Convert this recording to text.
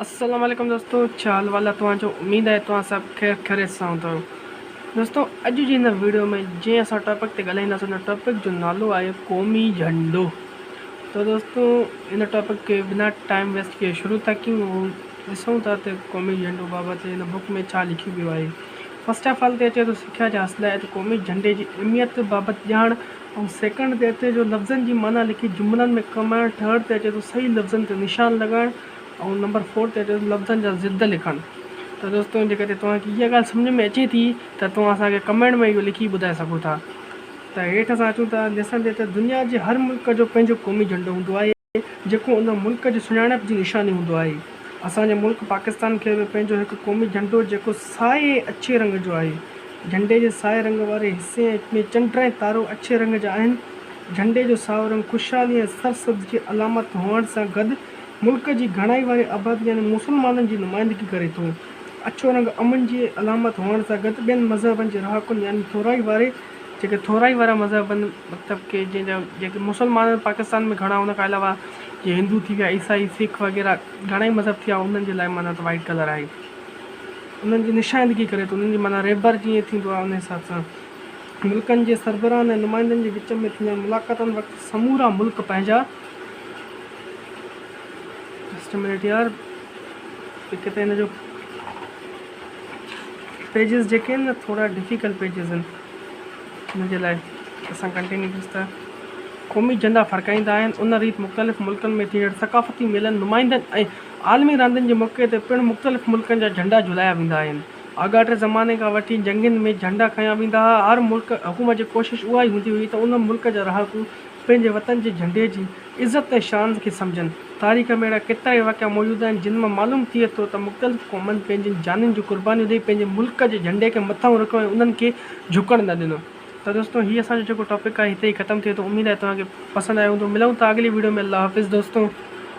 अस्सलाम वालेकुम दोस्तों, चाल वाला तव्हांजो। उम्मीद है तव्हां सब खैर खैरियत सां हूंदव। दोस्तों, अॼु जी हिन वीडियो में जीअं असां टॉपिक ते ॻाल्हाईंदासीं, हुन टॉपिक जो नालो आहे क़ौमी झंडो। तो दोस्तों, इन टॉपिक के बिना टाइम वेस्ट किए शुरू था कयूं ऐं ॾिसूं था त क़ौमी झंडो बाबति हिन बुक में छा लिखियो वियो आहे। फस्ट ऑफ ऑल ते अचे थो सिख्या जा असलाइत, क़ौमी झंडे जी अहमियत बाबति ॼाण, ऐं सेकंड ते अचे जो लफ़्ज़नि जी माना लिखी जुमिलनि में कमु आणु। थर्ड ते अचे थो सही लफ़्ज़नि ते निशान लॻाइणु, और नंबर 4 ते अचे लफ़्ज़नि जा ज़िद लिखणु। तो दोस्तों, जेकॾहिं तव्हांखे इहा ॻाल्हि सम्झ में अचे थी त तव्हां असांखे कमेंट में इहो लिखी ॿुधाए सघो था। त हेठि असां अचूं था ॾिसंदे त दुनिया जे हर मुल्क जो पंहिंजो क़ौमी झंडो हूंदो आहे, जेको उन मुल्क जी सुञाणप जी निशानी हूंदो आहे। असांजे मुल्क पाकिस्तान खे बि पंहिंजो हिकु क़ौमी झंडो जेको साए अछे रंग जो आहे। झंडे जे साए रंग वारे हिसे में चंड ऐं तारो अछे रंग जा आहिनि। झंडे जो साओ रंग ख़ुशहाली ऐं सरसब्ज़ जी अलामत हुअण सां गॾु मुल्क जी घणाई वारी आबादी यानी मुसलमाननि जी नुमाइंदगी करे थो। अछो रंग अमन जी अलामत हुअण सां गॾु ॿियनि मज़हबनि जे रहाकुनि यानी थोराई वारे जेके थोराई वारा मज़हबनि मतिलबु कि जंहिंजा जेके मुसलमान पाकिस्तान में घणा, उन खां अलावा जीअं हिंदू थी विया, ईसाई, सिख वग़ैरह घणेई मज़हब थी विया, उन्हनि जे लाइ माना त वाइट कलर आहे। उन्हनि जी निशानदगी करे थो, उन्हनि जी माना रेबर जीअं थींदो आहे उन हिसाब सां। मुल्कनि जे सरबराहनि ऐं नुमाइंदनि जे विच में थींदड़ मुलाक़ातुनि वक़्तु समूरा मुल्क पंहिंजा मिनट यार किथे हिन जो पेजिस जेके आहिनि न, थोरा डिफ़िकल्ट पेजिस आहिनि, हिन जे लाइ असां कंटिन्यू कयूं था। क़ौमी झंडा फरकाईंदा आहिनि उन रीति मुख़्तलिफ़ मुल्कनि में थींदड़ सक़ाफ़ती मेलनि, नुमाइंदनि ऐं आलमी रांदियुनि जे मौक़े ते पिणु मुख़्तलिफ़ मुल्कनि जा झंडा झुलाया वेंदा आहिनि। आगाटे ज़माने खां वठी जंगुनि में झंडा खयां वेंदा हुआ। हर मुल्क हुकूमत जी कोशिशि उहा ई हूंदी हुई त उन मुल्क जा रहाकू पंहिंजे वतन जे झंडे जी इज़त ऐं शान खे सम्झनि। तारीख़ में अहिड़ा केतिरा ई वाक़िया मौजूदु आहिनि जिन मां मालूम थिए थो त मुख़्तलिफ़ क़ौमनि पंहिंजी जानियुनि जूं क़ुर्बानियूं ॾेई पंहिंजे मुल्क जे झंडे खे मथां रखियो ऐं उन्हनि खे झुकणु न ॾिनो। त दोस्तों, हीअ असांजो जेको टॉपिक आहे हिते ई ख़तमु थिए थो। उमेद आहे तव्हांखे पसंदि आयो हूंदो। मिलूं था अगली वीडियो में। अल्लाह हाफ़िज़ दोस्तों।